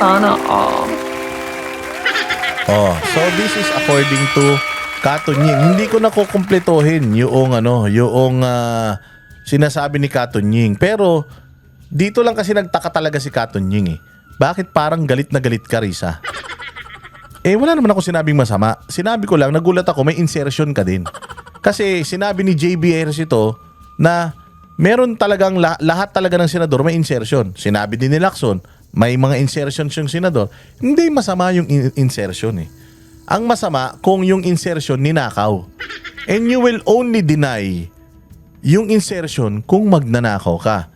Sana all. Oh, so this is according to Katunying. Hindi ko na kukumpletohin yung sinasabi ni Katunying. Pero dito lang kasi nagtaka talaga si Katunying eh. Bakit parang galit na galit ka, Risa? Wala naman ako sinabing masama. Sinabi ko lang, nagulat ako, may insertion ka din. Kasi sinabi ni JBRs ito na meron talagang lahat talaga ng senador may insertion. Sinabi din ni Lacson, may mga insertions yung senador. Hindi masama yung insertion eh. Ang masama kung yung insertion ninakaw. And you will only deny yung insertion kung magnanakaw ka.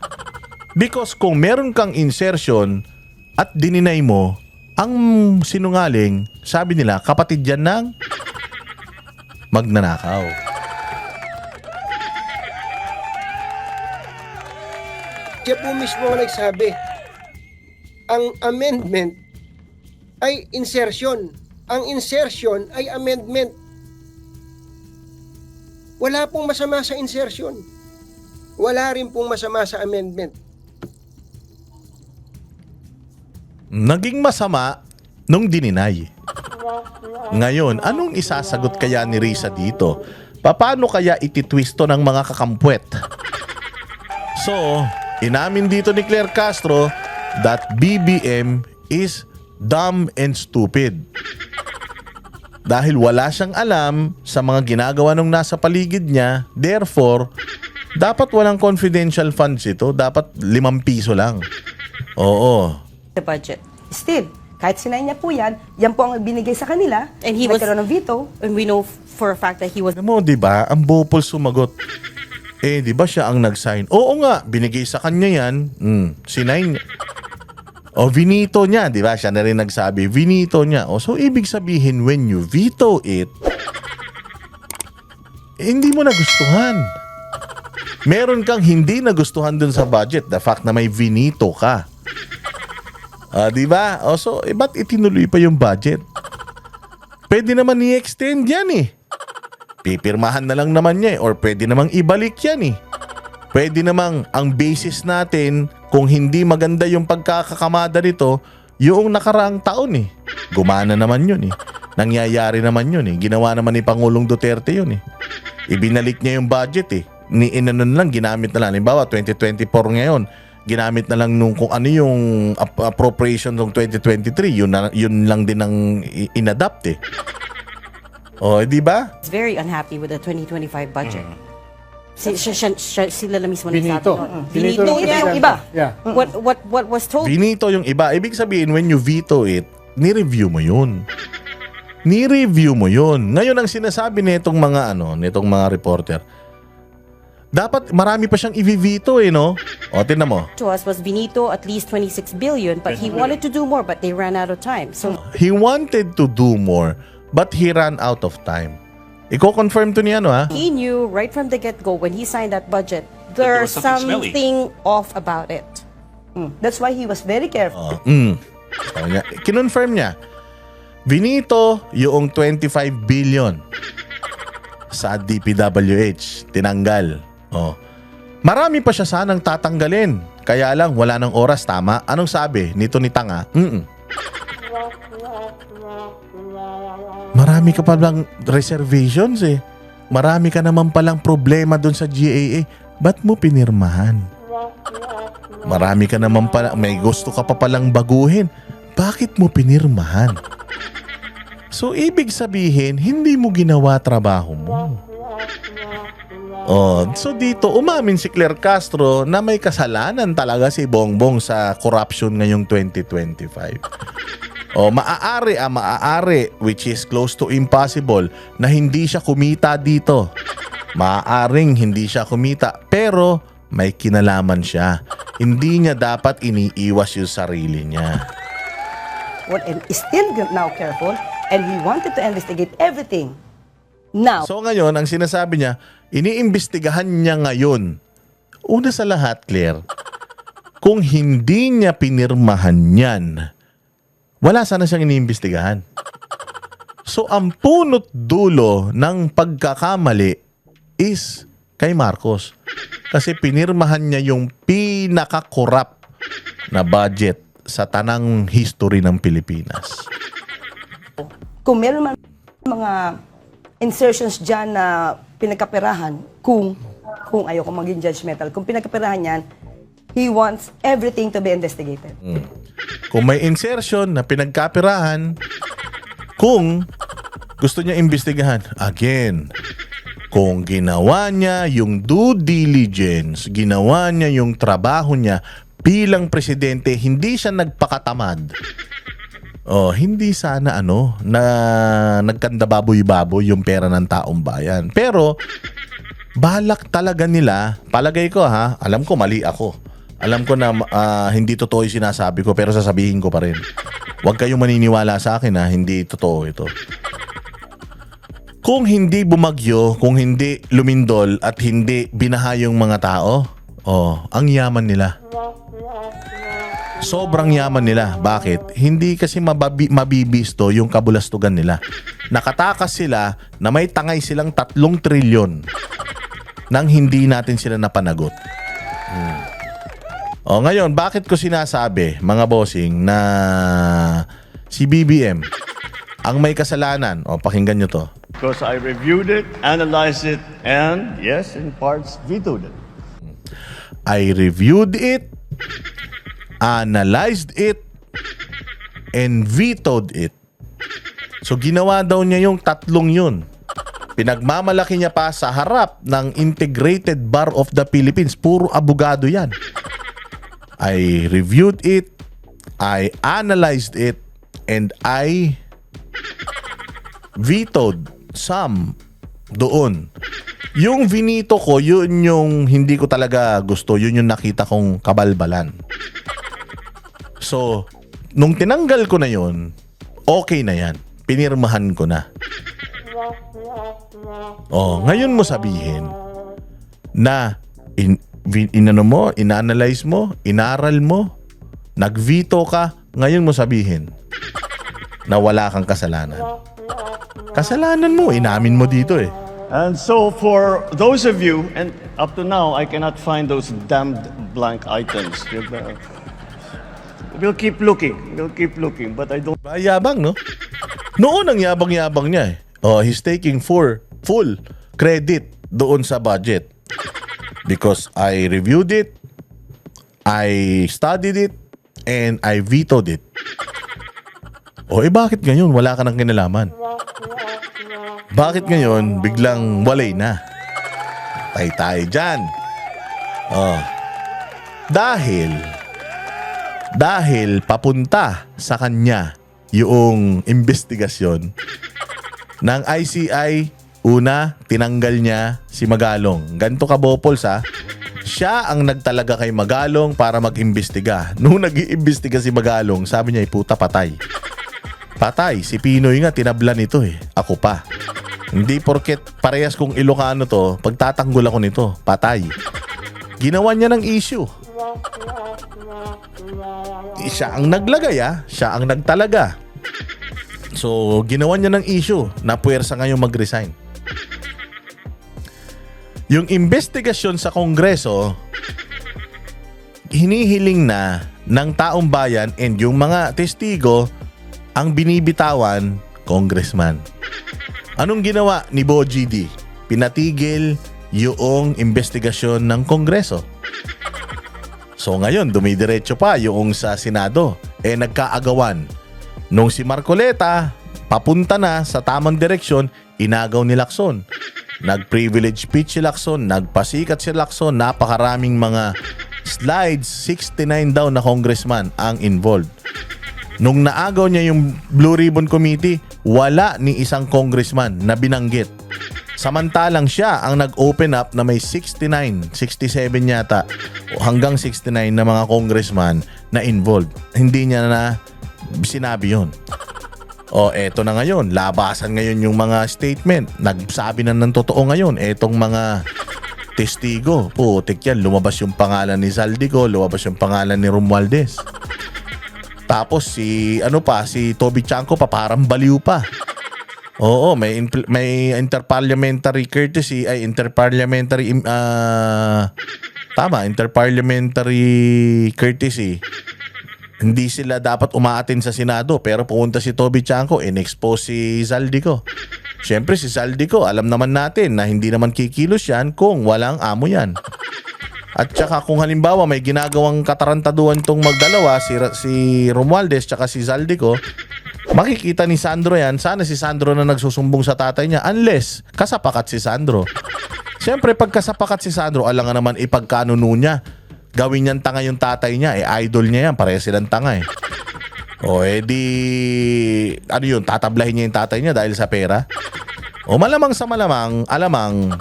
Because kung meron kang insertion at dininay mo, ang sinungaling, sabi nila, kapatid yan ng magnanakaw. Siya po mismo ang nagsabi, ang amendment ay insertion. Ang insertion ay amendment. Wala pong masama sa insertion. Wala rin pong masama sa amendment. Naging masama nung dininay. Ngayon, anong isasagot kaya ni Risa dito? Paano kaya ititwisto ng mga kakampwet? So, inamin dito ni Claire Castro that BBM is dumb and stupid. Dahil wala siyang alam sa mga ginagawa nung nasa paligid niya, therefore, dapat walang confidential funds ito. Dapat 5 piso lang. Oo. The budget. Still, kahit sinay niya po yan po ang binigay sa kanila. And he was, nagkaroon ng veto. and we know for a fact that he was Alam mo, di ba? Ang Bopol sumagot. Di ba siya ang nag-sign? Oo nga, binigay sa kanya yan. Sinay niya. O, vinito niya, di ba? Siya na rin nagsabi, vinito niya. O, so, ibig sabihin, when you veto it, hindi mo nagustuhan. Meron kang hindi nagustuhan dun sa budget. The fact na may vinito ka. Di ba? O, so, ba't itinuloy pa yung budget? Pwede naman i-extend yan eh. Pipirmahan na lang naman niya eh. Or pwede namang ibalik yan eh. Pwede namang ang basis natin kung hindi maganda yung pagkakakamada nito, yung nakaraang taon eh. Gumana naman yun eh. Nangyayari naman yun eh. Ginawa naman ni Pangulong Duterte yun eh. Ibinalik niya yung budget eh. Inanon lang, ginamit na lang. Halimbawa, 2024 ngayon, ginamit na lang nung kung ano yung appropriation ng 2023, yun lang din ang inadapt eh. O, di ba? very unhappy with the 2025 budget. Sila na mismo Benito. nagsabi nun. Benito Benito yung yung presidente. iba. Yeah. What was told Vinito yung iba. Ibig sabihin, when you veto it, ni-review mo yun. Ni-review mo yun. Ngayon, ang sinasabi nitong mga reporter, dapat marami pa siyang i-veto eh, no? O, tingnan mo. to us was Benito at least 26 billion, but he wanted to do more, but they ran out of time. So He wanted to do more, but he ran out of time. Iko-confirm to niya, ha? he knew right from the get-go when he signed that budget, there's was something something off about it. That's why he was very careful. Sabi niya, kinonfirm niya, Vinito yung 25 billion sa DPWH, tinanggal. Marami pa siya sanang tatanggalin. Kaya lang, wala ng oras, tama? Anong sabi nito ni Tanga? Marami ka palang reservations eh. Marami ka naman palang problema dun sa GAA. Ba't mo pinirmahan? Marami ka naman pala, may gusto ka pa palang baguhin. Bakit mo pinirmahan? So, ibig sabihin, hindi mo ginawa trabaho mo. So dito, umamin si Claire Castro na may kasalanan talaga si Bongbong sa corruption ngayong 2025. Maaari, which is close to impossible, na hindi siya kumita dito. Maaaring hindi siya kumita, pero may kinalaman siya. Hindi niya dapat iniiwas yung sarili niya. And still now careful, and he wanted to investigate everything. Now, So ngayon, ang sinasabi niya, iniimbestigahan niya ngayon. Una sa lahat, Claire, kung hindi niya pinirmahan yan, wala sana siyang iniimbestigahan. So ang punot dulo ng pagkakamali is kay Marcos. Kasi pinirmahan niya yung pinaka-corrupt na budget sa tanang history ng Pilipinas. Kung meron man mga insertions dyan na pinagkaperahan, kung ayoko maging judgmental, kung pinagkaperahan yan, he wants everything to be investigated. Kung may insertion na pinagkapirahan, kung gusto niya imbestigahan, again, kung ginawa niya yung due diligence, ginawa niya yung trabaho niya bilang presidente, hindi siya nagpakatamad. Hindi sana na nagkanda baboy-baboy yung pera ng taong bayan. Pero balak talaga nila, palagay ko alam ko mali ako. Alam ko na hindi totoo yung sinasabi ko pero sasabihin ko pa rin. Huwag kayong maniniwala sa akin hindi totoo ito. Kung hindi bumagyo, kung hindi lumindol at hindi binaha yung mga tao, ang yaman nila. Sobrang yaman nila. Bakit? Hindi kasi mabibisto yung kabulastugan nila. Nakatakas sila na may tangay silang 3 trilyon nang hindi natin sila napanagot. Ngayon, bakit ko sinasabi, mga bossing, na si BBM ang may kasalanan? Pakinggan nyo to. Because I reviewed it, analyzed it, and yes, in parts, vetoed it. I reviewed it, analyzed it, and vetoed it. So ginawa daw niya yung 3 yun. Pinagmamalaki niya pa sa harap ng Integrated Bar of the Philippines. Puro abogado yan. I reviewed it, I analyzed it, and I vetoed some doon. Yung vinito ko, yun yung hindi ko talaga gusto. Yun yung nakita kong kabalbalan. So, nung tinanggal ko na yun, okay na yan. Pinirmahan ko na. Ngayon mo sabihin na inanalyze mo, inaral mo, nagveto ka, ngayon mo sabihin na wala kang kasalanan. Kasalanan mo, inamin mo dito eh. And so for those of you, and up to now, I cannot find those damned blank items. We'll keep looking, but I don't... Yabang, no? Noon ang yabang-yabang niya eh. He's taking full credit doon sa budget. Because I reviewed it, I studied it, and I vetoed it. Bakit ngayon wala ka nang kinalaman? Bakit ngayon biglang walay na? Tay tayo dyan. Dahil papunta sa kanya yung investigasyon ng ICI, una, tinanggal niya si Magalong. Ganto ka, Bopols, siya ang nagtalaga kay Magalong para mag-imbestiga. Nung nag-iimbestiga si Magalong, sabi niya, puta, patay. Patay. Si Pinoy nga, tinablan ito eh. Ako pa. Hindi porket parehas kong Ilocano to, pagtatanggol ako nito, patay. Ginawa niya ng issue. Siya ang naglagay siya ang nagtalaga. So, ginawa niya ng issue na puwersa ngayon mag-resign. Yung investigasyon sa Kongreso, hinihiling na ng taong bayan and yung mga testigo ang binibitawan, congressman. Anong ginawa ni Boji D? Pinatigil yung investigasyon ng Kongreso. So ngayon, dumidiretso pa yung sa Senado. Nagkaagawan. Nung si Marcoleta, papunta na sa tamang direksyon, inagaw ni Lacson. Nag-privilege speech si Lacson, nagpasikat si Lacson, napakaraming mga slides, 69 daw na congressman ang involved. Nung naagaw niya yung Blue Ribbon Committee, wala ni isang congressman na binanggit. Samantalang siya ang nag-open up na may 69, 67 yata, hanggang 69 na mga congressman na involved. Hindi niya na sinabi yun. Eto na ngayon, labasan ngayon yung mga statement. Nagsabi na ng totoo ngayon, etong mga testigo. Putik yan, lumabas yung pangalan ni Zaldico, lumabas yung pangalan ni Romualdez. Tapos si Toby Chanco pa parang baliw pa. May interparliamentary courtesy interparliamentary courtesy Hindi sila dapat umaatin sa Senado pero pumunta si Toby Chanco, in-expose si Zaldico. Siyempre si Zaldico, alam naman natin na hindi naman kikilos yan kung walang amo yan. At saka kung halimbawa may ginagawang katarantaduan tong magdalawa, si Romualdez tsaka si Zaldico, makikita ni Sandro yan, sana si Sandro na nagsusumbong sa tatay niya unless kasapakat si Sandro. Siyempre pag kasapakat si Sandro, alangan naman ipagkanuno niya. Gawin niyang tanga yung tatay niya, idol niya yan, pareha silang tanga O ano yun, tatablahin niya yung tatay niya dahil sa pera? O malamang sa malamang, alamang,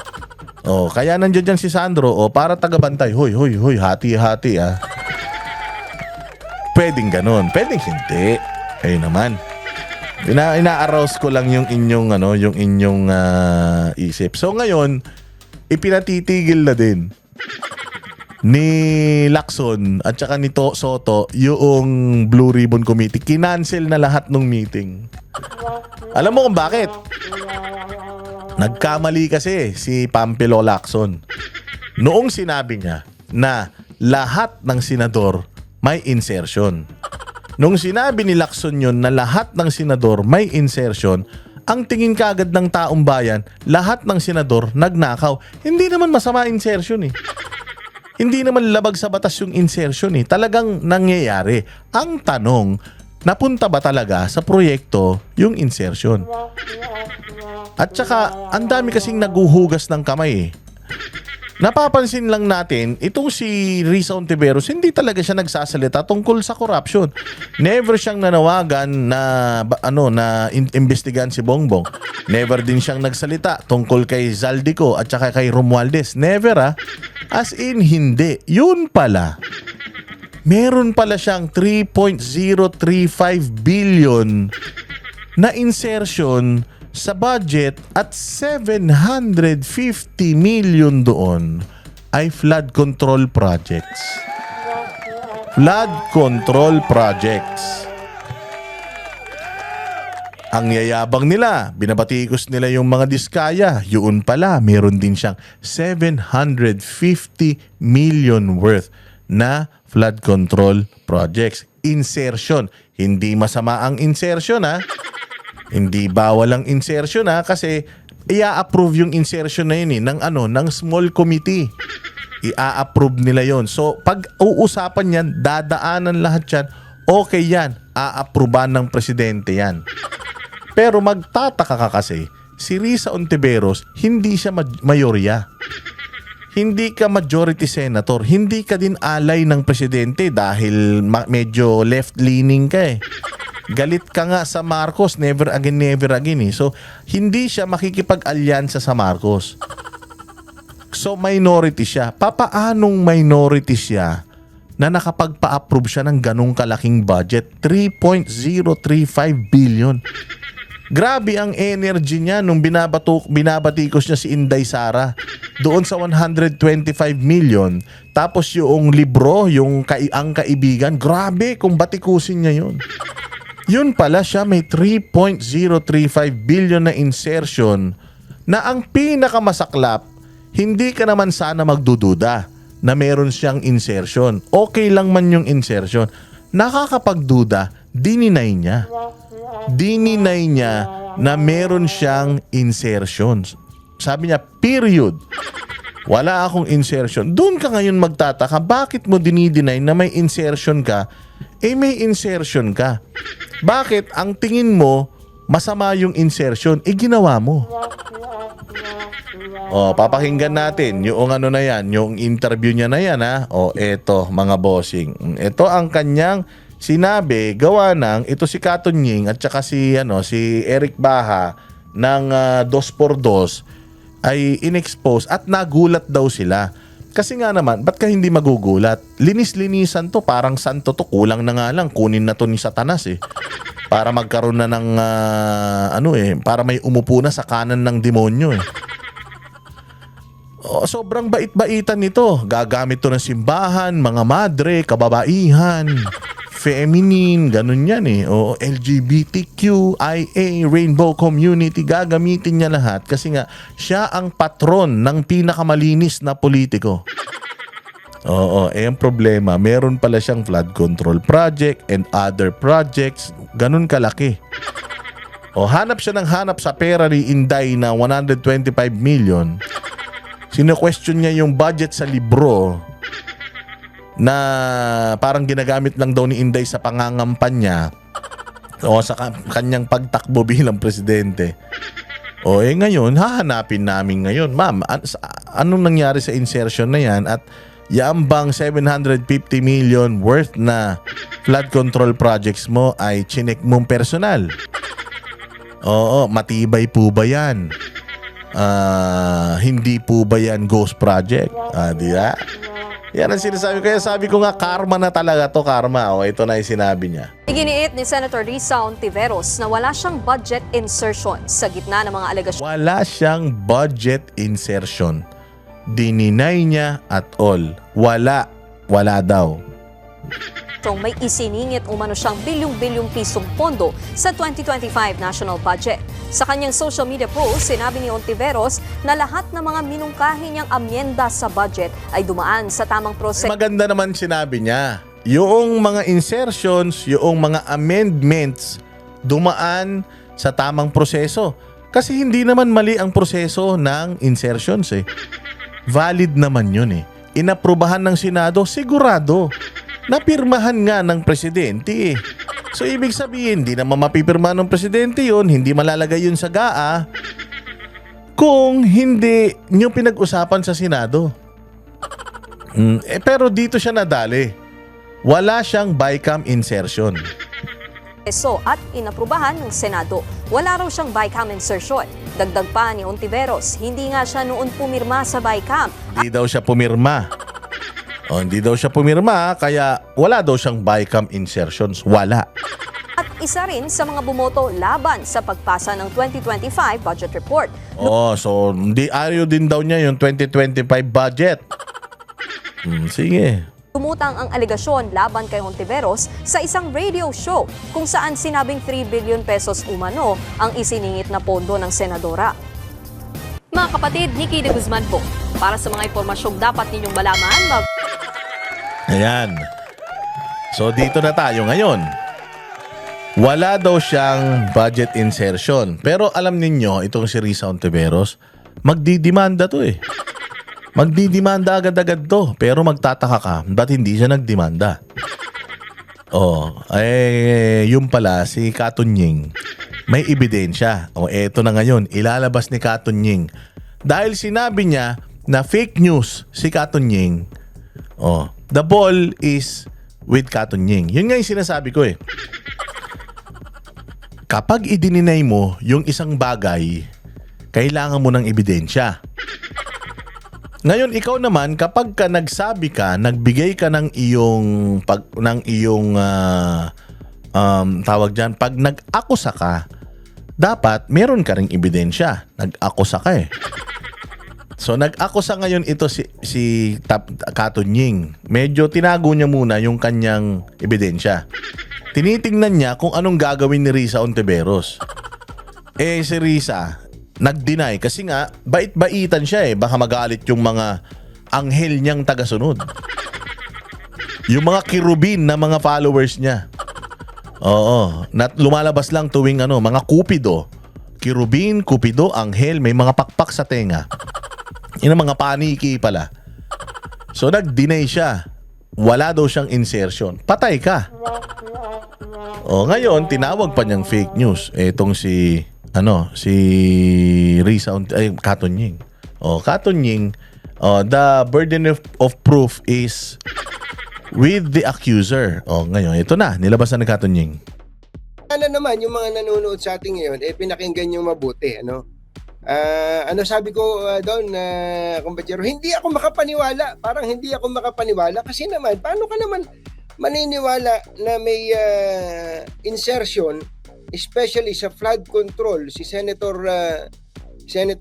kaya nandiyan dyan si Sandro, para tagabantay, hoy, hati-hati Pwedeng ganun, pwedeng hindi. Kayo naman. Ina-arouse ko lang yung inyong isip. So ngayon, ipinatitigil na din ni Lacson at saka ni Soto yung Blue Ribbon Committee. Kinancel na lahat ng meeting. Alam mo kung bakit? Nagkamali kasi si Pampilo Lacson. Noong sinabi niya na lahat ng senador may insertion. Nung sinabi ni Lacson yun na lahat ng senador may insertion, ang tingin kaagad ng taong bayan, lahat ng senador nagnakaw. Hindi naman masama insertion Hindi naman labag sa batas yung insertion Talagang nangyayari. Ang tanong, napunta ba talaga sa proyekto yung insertion? At saka, ang dami kasing naguhugas ng kamay Napapansin lang natin, itong si Risa Ontiveros, hindi talaga siya nagsasalita tungkol sa corruption. Never siyang nanawagan na imbestigahan si Bongbong. Never din siyang nagsalita tungkol kay Zaldico at saka kay Romualdez. Never As in, hindi. Yun pala. Meron pala siyang 3.035 billion na insertion sa budget at 750 million doon ay flood control projects. Flood control projects. Ang yayabang nila, binabatikos nila yung mga diskaya. Yun pala, meron din siyang 750 million worth na flood control projects. Insertion. Hindi masama ang insertion Hindi bawal ang insertion kasi i-approve yung insertion na yun ng small committee. I-approve nila yon. So pag uusapan yan, dadaanan lahat yan, okay yan, a-approvean ng presidente yan. Pero magtataka ka kasi, si Risa Ontiveros, hindi siya mayorya. Hindi ka majority senator, hindi ka din alay ng presidente dahil medyo left-leaning ka Galit ka nga sa Marcos, never again. So, hindi siya makikipag-alyansa sa Marcos. So, minority siya. Papaanong minority siya na nakapagpa-approve siya ng ganong kalaking budget? 3.035 billion. Grabe ang energy niya nung binabatikos niya si Inday Sara doon sa 125 million. Tapos yung libro, ang kaibigan, grabe kung batikusin niya yun. Yun pala siya may 3.035 billion na insertion na ang pinakamasaklap, hindi ka naman sana magdududa na meron siyang insertion. Okay lang man yung insertion. Nakakapagduda, dininay niya. Dininay niya na meron siyang insertions. Sabi niya, period. Wala akong insertion. Doon ka ngayon magtataka, bakit mo dinideny na may insertion ka? May insertion ka. Bakit ang tingin mo masama yung insertion? Ginawa mo. Papakinggan natin yung na yan, yung interview niya na yan eto mga bossing. Ito ang kanyang sinabi, gawa ng ito si Katonying at saka si Eric Baha ng 2x2 ay inexpose at nagulat daw sila. Kasi nga naman, ba't ka hindi magugulat? Linis-linisan to, parang santo to, kulang na nga lang, kunin na to ni Satanas para magkaroon na ng para may umupo na sa kanan ng demonyo sobrang bait-baitan nito. Gagamit to ng simbahan, mga madre, kababaihan, feminine, ganun yan LGBTQIA, rainbow community, gagamitin niya lahat kasi nga siya ang patron ng pinakamalinis na politiko. Oo, ang problema, meron pala siyang flood control project and other projects, ganun kalaki. O hanap siya ng hanap sa pera ni Inday na 125 million. Sino-question niya yung budget sa libro na parang ginagamit lang daw ni Inday sa pangangampanya o sa kanyang pagtakbo bilang presidente. O ngayon, hahanapin namin ngayon, ma'am, anong nangyari sa insertion na yan at yan bang 750 million worth na flood control projects mo ay chinek mong personal? Oo, matibay po ba yan? Hindi po ba yan ghost project? Di ba? Yan ang sinasabi. Kaya sabi ko nga, karma na talaga to, karma. O, ito na yung sinabi niya. Iginiit ni Senator Risa Ontiveros na wala siyang budget insertion sa gitna ng mga alegasyon. Wala siyang budget insertion. Dininay niya at all. Wala daw. May isiningit umano siyang bilyong-bilyong pisong pondo sa 2025 national budget. Sa kanyang social media post, sinabi ni Ontiveros na lahat ng mga minungkahi niyang amyenda sa budget ay dumaan sa tamang proseso. Maganda naman sinabi niya. Yung mga insertions, yung mga amendments, dumaan sa tamang proseso. Kasi hindi naman mali ang proseso ng insertions eh. Valid naman yun eh. Inaprubahan ng Senado, sigurado. Napirmahan nga ng presidente eh. So ibig sabihin, hindi naman mapipirma ng presidente yun, hindi malalagay yun sa GAA kung hindi nyo pinag-usapan sa Senado. Pero dito siya nadali. Wala siyang BICAM insertion. At inaprubahan ng Senado. Wala raw siyang BICAM insertion. Dagdag pa ni Ontiveros, hindi nga siya noon pumirma sa BICAM. Hindi daw siya pumirma. Hindi daw siya pumirma, kaya wala daw siyang BICAM insertions. Wala. At isa rin sa mga bumoto laban sa pagpasa ng 2025 budget report. So hindi ayaw din daw niya yung 2025 budget. Sige. Tumutang ang alegasyon laban kay Ontiveros sa isang radio show kung saan sinabing 3 billion pesos umano ang isiningit na pondo ng senadora. Mga kapatid, Nikki de Guzman po. Para sa mga impormasyong dapat ninyong malaman, Ayan. So dito na tayo ngayon. Wala daw siyang budget insertion. Pero alam ninyo, itong si Risa Ontiveros, magdidemanda to eh. Magdidemanda agad-agad to. Pero magtataka ka, ba't hindi siya nagdemanda? Yung pala, si Katunying, may ebidensya. Eto na ngayon, ilalabas ni Katunying. Dahil sinabi niya na fake news si Katunying, the ball is with Katunying. Yun nga yung sinasabi ko eh. Kapag idininay mo yung isang bagay, kailangan mo ng ebidensya. Ngayon, ikaw naman, kapag ka nagsabi ka, nagbigay ka ng iyong tawag dyan, pag nag-akusa ka, dapat meron ka ring ebidensya. Nag-akusa ka eh. So nag-akusa ngayon ito si Katunying. Medyo tinago niya muna yung kanyang ebidensya. Tinitingnan niya kung anong gagawin ni Risa Ontiveros. Si Risa nag-deny kasi nga bait-baitan siya eh. Baka magalit yung mga anghel niyang tagasunod. Yung mga kirubin na mga followers niya. Lumalabas lang tuwing mga kupido. Kirubin, kupido, anghel, may mga pakpak sa tenga. Yung mga paniki pala. So nag-deny siya. Wala daw siyang insertion. Patay ka. Ngayon tinawag pa niyang fake news. Etong si Risa Katunying. Katunying, the burden of proof is with the accuser. Ngayon ito na, nilabas na ni Katunying. Sana naman yung mga nanonood sa atin ngayon, pinakinggan nyo mabuti, sabi ko doon, kumpatsero, hindi ako makapaniwala. Parang hindi ako makapaniwala kasi naman, paano ka naman maniniwala na may insertion, especially sa flood control, si Senator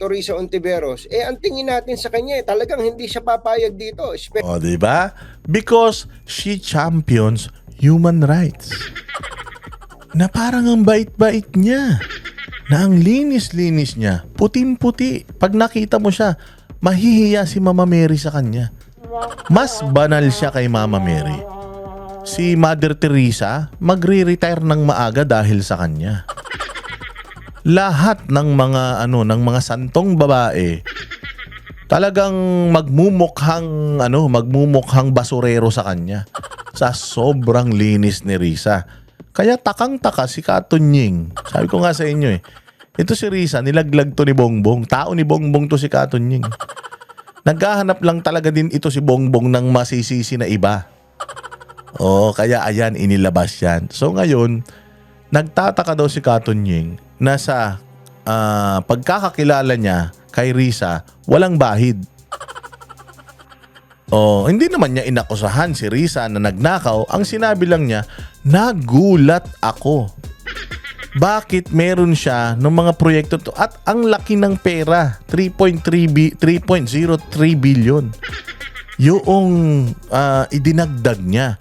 Risa Ontiveros, ang tingin natin sa kanya, talagang hindi siya papayag dito. Diba? Because she champions human rights. Na parang ang bait-bait niya. Na ang linis-linis niya, puting-puti. Pag nakita mo siya, mahihiya si Mama Mary sa kanya. Mas banal siya kay Mama Mary. Si Mother Teresa magre-retire ng maaga dahil sa kanya. Lahat ng mga santong babae talagang magmumukhang basurero sa kanya sa sobrang linis ni Risa. Kaya takang-taka si Katunying. Sabi ko nga sa inyo ito si Risa, nilaglag to ni Bongbong. Tao ni Bongbong to si Katunying. Naghahanap lang talaga din ito si Bongbong ng masisisi na iba. Kaya ayan, inilabas yan. So ngayon, nagtataka daw si Katunying na sa pagkakakilala niya kay Risa, walang bahid. Hindi naman niya inakusahan si Risa na nagnakaw. Ang sinabi lang niya, nagulat ako. Bakit meron siya ng mga proyekto to? At ang laki ng pera, 3.03 billion. Yung idinagdag niya.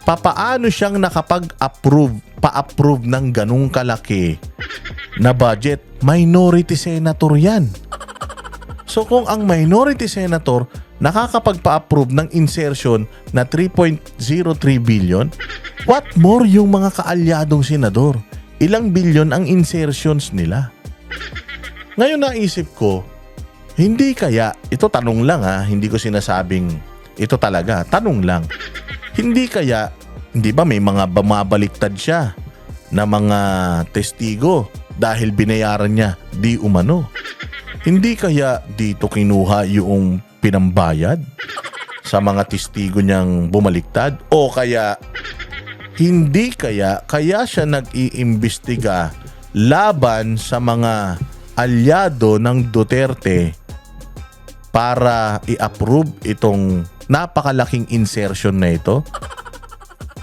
Papaano siyang pa-approve ng ganung kalaki na budget? Minority senator yan. So kung ang minority senator nakakapagpa-approve ng insertion na 3.03 billion, what more yung mga kaalyadong senador? Ilang bilyon ang insertions nila? Ngayon naisip ko, hindi kaya, ito tanong lang hindi ko sinasabing ito talaga, tanong lang. Hindi kaya, hindi ba may mga bumabaliktad siya na mga testigo dahil binayaran niya di umano? Hindi kaya dito kinuha yung pinambayad sa mga testigo niyang bumaliktad? O kaya, hindi kaya siya nag-iimbestiga laban sa mga alyado ng Duterte para i-approve itong napakalaking insertion na ito?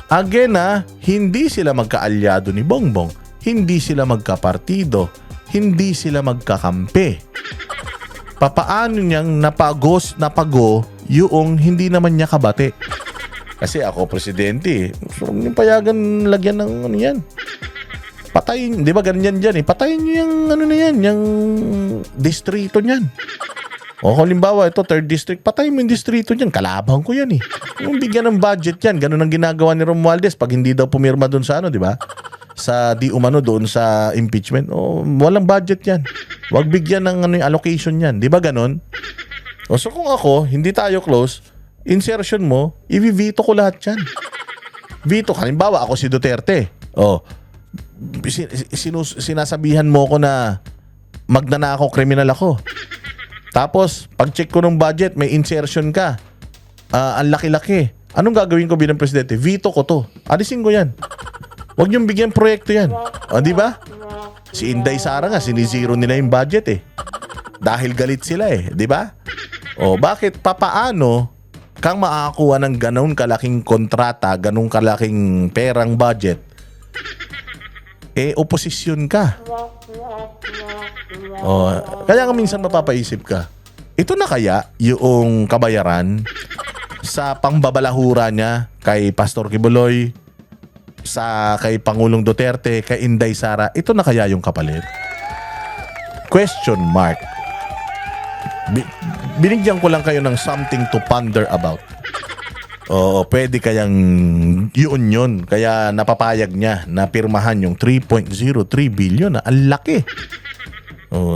Again hindi sila magkaalyado ni Bongbong, hindi sila magkapartido, hindi sila magkakampi. Papaano niyang napago yung hindi naman niya kabate? Kasi ako presidente, so yung payagan lagyan ng yan. Patayin, di ba ganyan dyan patayin niyo yung yung distrito niyan. O halimbawa, ito, 3rd district, patayin mo yung distrito niyan. Kalaban ko yan Kung bigyan ng budget yan, ganun ang ginagawa ni Romualdez pag hindi daw pumirma doon sa di ba? Sa di umano doon sa impeachment. Walang budget yan. Huwag bigyan ng allocation yan. Di ba ganun? So kung ako, hindi tayo close, insertion mo, i-veto ko lahat yan. Veto. Halimbawa, ako si Duterte. Sinasabihan mo ko na magnanakaw, kriminal ako. Tapos, pag-check ko ng budget, may insertion ka. Ang laki-laki. Anong gagawin ko bilang presidente? Veto ko to. Alisin ko yan. Huwag niyong bigyan proyekto yan. Di ba? Si Inday Sara nga, sinizero nila yung budget Dahil galit sila di ba? Bakit? Papaano kang makakakuha ng ganun kalaking kontrata, ganun kalaking perang budget? Oposisyon ka. Kaya nga minsan mapapaisip ka, ito na kaya yung kabayaran sa pangbabalahura niya kay Pastor Kibuloy, kay Pangulong Duterte, kay Inday Sara, ito na kaya yung kapalit? Question mark. Binigyan ko lang kayo ng something to ponder about. Pwede kayang yun. Kaya napapayag niya na pirmahan yung 3.03 billion na ang laki.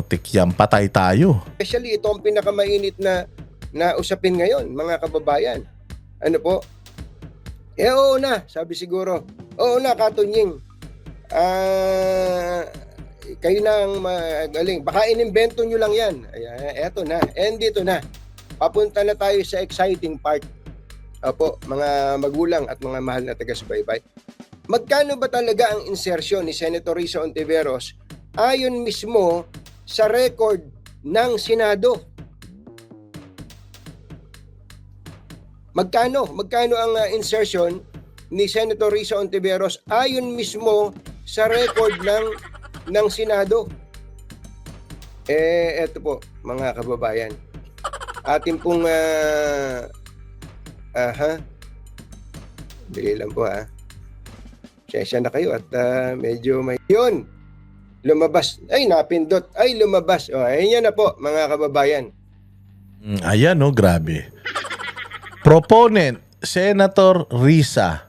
Tikyam, patay tayo. Especially ito ang pinakamainit na usapin ngayon, mga kababayan. Ano po? Oo na, sabi siguro. Oo na, Katunying. Kayo na ang magaling. Baka inimbento nyo lang yan. Eto na. And dito na. Papunta na tayo sa exciting part. Opo, mga magulang at mga mahal na taga-subaybay. Magkano ba talaga ang insertion ni Senator Risa Hontiveros ayon mismo sa record ng Senado? Magkano ang insertion ni Senator Risa Hontiveros ayon mismo sa record ng Senado? Eto po, mga kababayan. Atin pong bili lang po Sesya na kayo at medyo may yun. Lumabas. Ay, napindot. Ay, lumabas. Ayan na po, mga kababayan. Ayan grabe. Proponent, Senator Risa,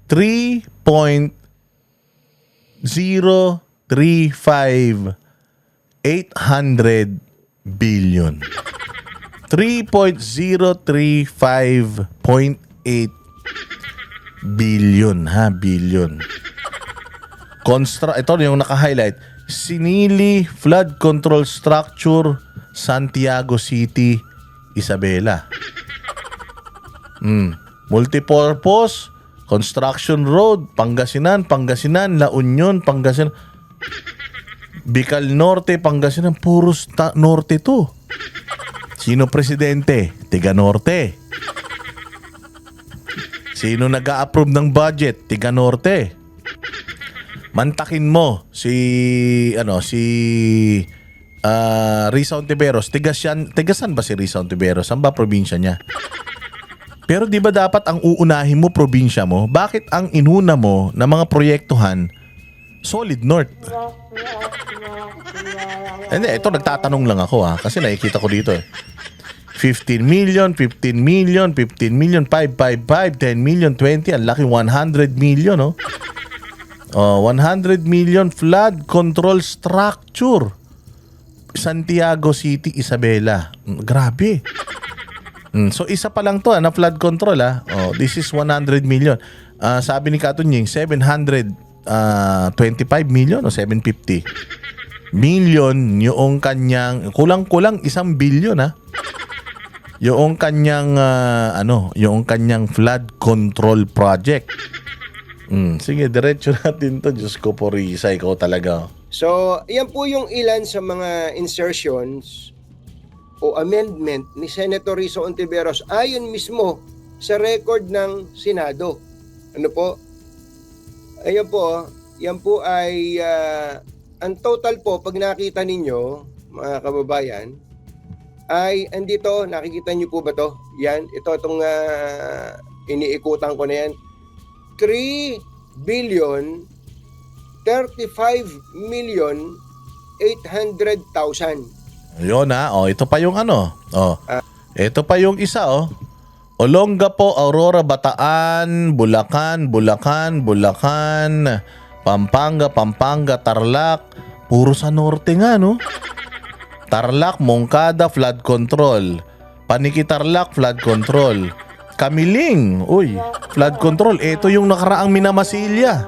3.035 800 billion. 3.035.8 billion, ha, billion. Ito yung naka-highlight. Sinili Flood Control Structure, Santiago City, Isabela. Multipurpose Construction Road, Pangasinan, La Union, Pangasinan. Bicol Norte, Pangasinan, puros norte to. Sino presidente? Tiga Norte. Sino nag-a-approve ng budget? Tiga Norte. Mantakin mo si Risa Ontiveros. Tigasan ba si Risa Ontiveros? Saan ba probinsya niya? Pero di ba dapat ang uunahin mo probinsya mo? Bakit ang inuna mo na mga proyektuhan Solid North? Hindi, ito nagtatanong lang ako kasi nakikita ko dito 15 million, 15 million, 15 million, 555, 10 million, 20, ang laki 100 million 100 million flood control structure Santiago City, Isabela. Grabe. So isa pa lang to na flood control this is 100 million. Sabi ni Katunying 725 million o 750 million yung kanyang kulang-kulang 1 billion yung kanyang yung kanyang flood control project. Sige, diretso natin to. Diyos ko po, Risa, ikaw talaga. So, yan po yung ilan sa mga insertions o amendment ni Senator Risa Ontiveros ayon mismo sa record ng Senado. Ano po? Ayan po, yan po ay ang total po pag nakita ninyo, mga kababayan, ay andito, nakikita niyo po ba to? Yan, itong iniikutan ko na yan. 3 billion 35 million 800,000. Ayun ito pa yung ito pa yung isa Olongapo, Aurora, Bataan, Bulacan, Pampanga, Tarlac. Puro sa norte nga, no? Tarlac, Moncada, flood control. Paniki Tarlac, flood control. Kamiling, flood control. Ito yung nakaraang Minamasilya.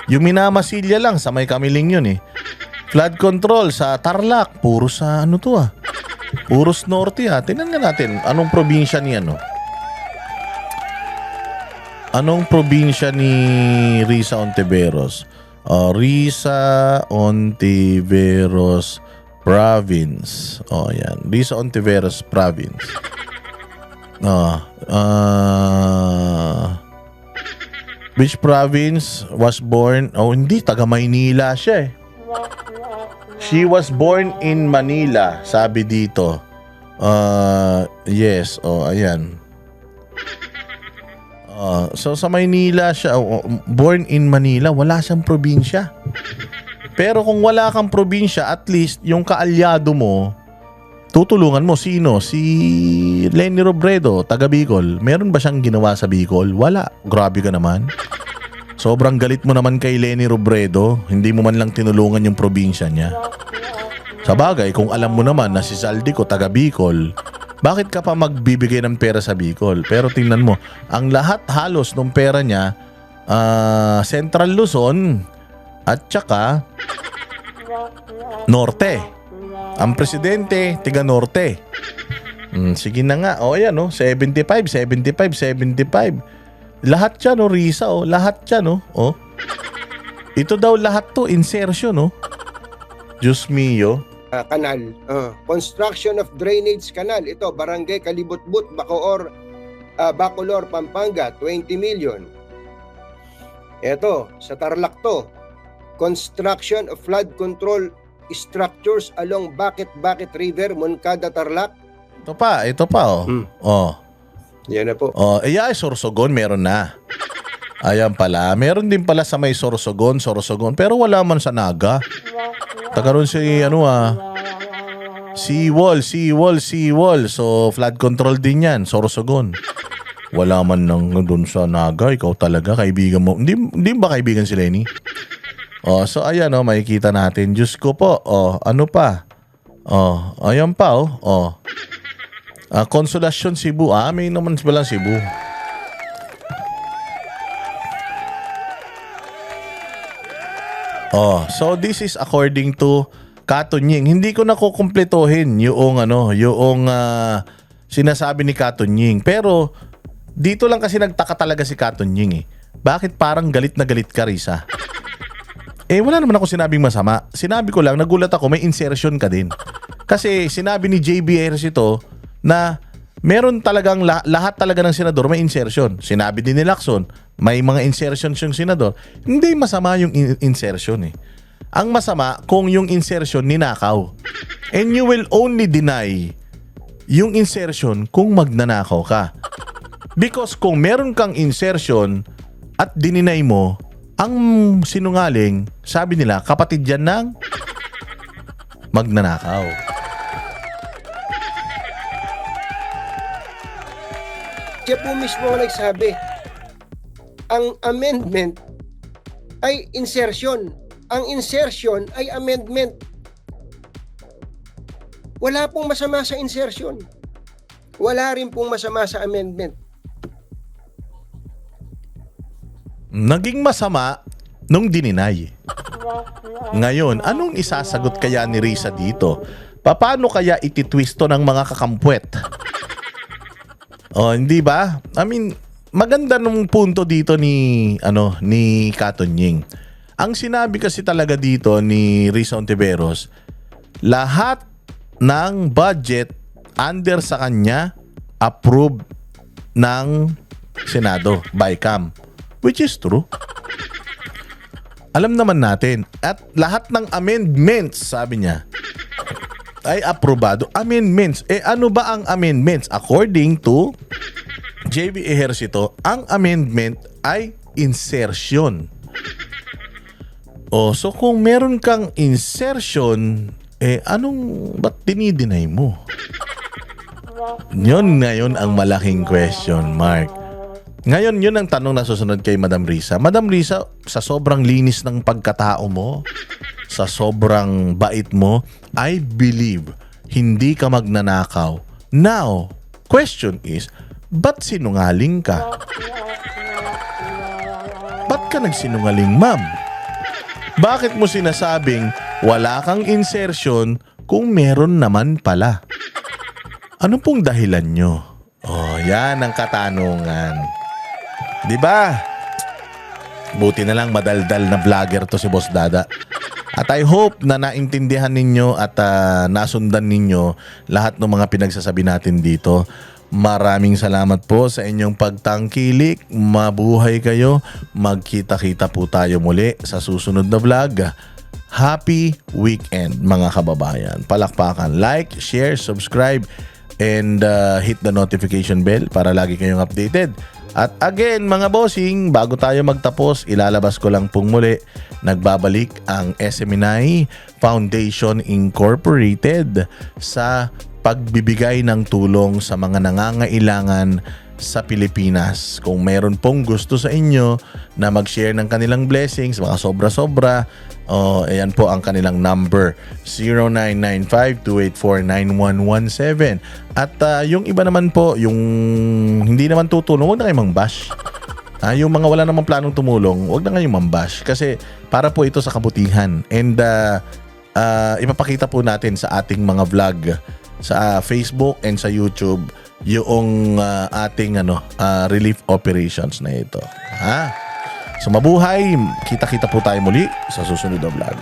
Yung Minamasilya lang, sa may Kamiling yun Flood control sa Tarlac. Puro sa Puros norte Tingnan nga natin, anong probinsya ni Anong probinsya ni Risa Ontiveros? Risa Ontiveros Province. Yan. Risa Ontiveros Province. Which province was born? Hindi. Taga Maynila siya She was born in Manila. Sabi dito. Yes. Ayan. So sa Maynila siya. Born in Manila. Wala siyang probinsya. Pero kung wala kang probinsya, at least yung kaalyado mo, tutulungan mo. Sino? Si Leni Robredo, taga Bicol. Meron ba siyang ginawa sa Bicol? Wala. Grabe ka naman. Sobrang galit mo naman kay Leni Robredo. Hindi mo man lang tinulungan yung probinsya niya. Sa bagay, kung alam mo naman na si Zaldico taga Bicol, bakit ka pa magbibigay ng pera sa Bicol? Pero tingnan mo, ang lahat halos ng pera niya, Central Luzon at saka Norte. Ang presidente, tiga Norte. Sige na nga. Ayan 75. Lahat yan Risa lahat yan Ito daw lahat to insertion Diyos mio. Kanal. Construction of drainage canal. Ito, Barangay Kalibutbut, Bacolor, Pampanga, 20 million. Ito, sa Tarlac to. Construction of flood control structures along Bakit River, Moncada, Tarlac. Ito pa Yan na po. Sorsogon meron na. Ayan pala. Meron din pala sa may Sorsogon. Pero wala man sa Naga. Tagaroon si Seawall. So, flood control din yan. Sorsogon. Wala man nang doon sa Naga, ikaw talaga, kaibigan mo. Hindi ba kaibigan si Lenny? Oh, so ayan oh, makikita natin. Diyos ko po. Oh, ano pa? Oh, ayan pa oh. Oh. Konsolasyon Cebu. May naman pala Cebu. Oh, so this is according to Katunying. Hindi ko na kukumpletuhin yung sinasabi ni Katunying. Pero dito lang kasi nagtaka talaga si Katunying eh. Bakit parang galit na galit ka, Risa? Wala naman ako sinabing masama. Sinabi ko lang, nagulat ako, may insertion ka din. Kasi sinabi ni JB Ejercito na meron talagang lahat talaga ng senador may insertion. Sinabi din ni Lacson, may mga insertions yung senador. Hindi masama yung insertion eh. Ang masama kung yung insertion ninakaw. And you will only deny yung insertion kung magnanakaw ka. Because kung meron kang insertion at dininay mo, ang sinungaling, sabi nila, kapatid yan ng magnanakaw. Siya po mismo ang nagsabi, ang amendment ay insertion. Ang insertion ay amendment. Wala pong masama sa insertion. Wala rin pong masama sa amendment. Naging masama nung dininay. Ngayon, anong isasagot kaya ni Risa dito? Paano kaya ititwisto ng mga kakampwet? Hindi ba? I mean, maganda nung punto dito ni Katunying. Ang sinabi kasi talaga dito ni Risa Ontiveros, lahat ng budget under sa kanya approved ng Senado by CAM, which is true. Alam naman natin, at lahat ng amendments, sabi niya, ay aprobado. Amendments. Ano ba ang amendments? According to JB Ejercito, ang amendment ay insertion. So kung meron kang insertion, ba't dinideny mo? Yun ngayon ang malaking question mark. Ngayon, yun ang tanong na susunod kay Madam Risa. Madam Risa, sa sobrang linis ng pagkatao mo, sa sobrang bait mo, I believe hindi ka magnanakaw. Now, question is, ba't sinungaling ka? Ba't ka nagsinungaling, ma'am? Bakit mo sinasabing wala kang insertion kung meron naman pala? Ano pong dahilan nyo? Yan ang katanungan. Diba? Buti na lang madaldal na vlogger to si Boss Dada. At I hope na naintindihan ninyo at nasundan ninyo lahat ng mga pinagsasabi natin dito. Maraming salamat po sa inyong pagtangkilik. Mabuhay kayo. Magkita-kita po tayo muli sa susunod na vlog. Happy weekend mga kababayan. Palakpakan, like, share, subscribe, and hit the notification bell para lagi kayong updated. At again mga bossing, bago tayo magtapos, ilalabas ko lang pong muli, nagbabalik ang SMNI Foundation Incorporated sa pagbibigay ng tulong sa mga nangangailangan sa Pilipinas. Kung meron pong gusto sa inyo na mag-share ng kanilang blessings, mga sobra-sobra, ayan po ang kanilang number, 0995-284-9117. At yung iba naman po, yung hindi naman tutulong, huwag na kayong mang-bash. Yung mga wala namang planong tumulong, huwag na kayong mang-bash. Kasi para po ito sa kabutihan. And ipapakita po natin sa ating mga vlog sa Facebook and sa YouTube yung ating relief operations na ito. So mabuhay, kita-kita po tayo muli sa susunod na vlog.